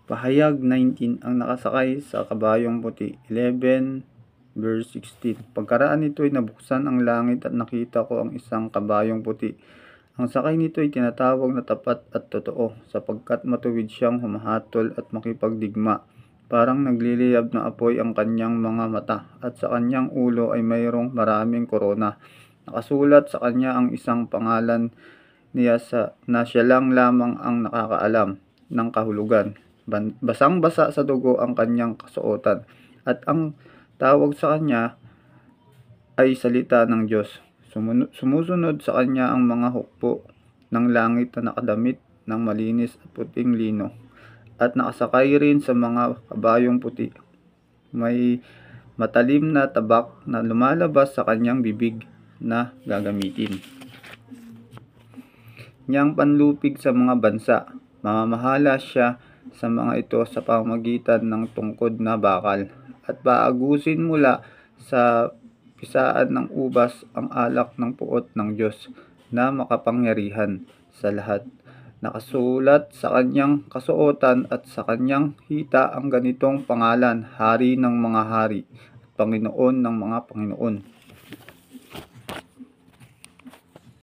Pahayag 19, ang nakasakay sa kabayong puti. 11 verse 16. Pagkaraan nito ay nabuksan ang langit at nakita ko ang isang kabayong puti. Ang sakay nito ay tinatawag na tapat at totoo, sapagkat matuwid siyang humahatol at makipagdigma. Parang nagliliyab na apoy ang kanyang mga mata, at sa kanyang ulo ay mayroong maraming korona. Nakasulat sa kanya ang isang pangalan niya na siya lang lamang ang nakakaalam ng kahulugan. Basang-basa sa dugo ang kanyang kasuotan, at ang tawag sa kanya ay salita ng Diyos. Sumusunod sa kanya ang mga hukbo ng langit na nakadamit ng malinis at puting lino, at nakasakay rin sa mga kabayong puti. May matalim na tabak na lumalabas sa kanyang bibig na gagamitin niyang panlupig sa mga bansa. Mamamahala siya sa mga ito sa pamamagitan ng tungkod na bakal, at paagusin mula sa pisaan ng ubas ang alak ng puot ng Diyos na makapangyarihan sa lahat. Nakasulat sa kanyang kasuotan at sa kanyang hita ang ganitong pangalan: Hari ng mga hari, Panginoon ng mga Panginoon.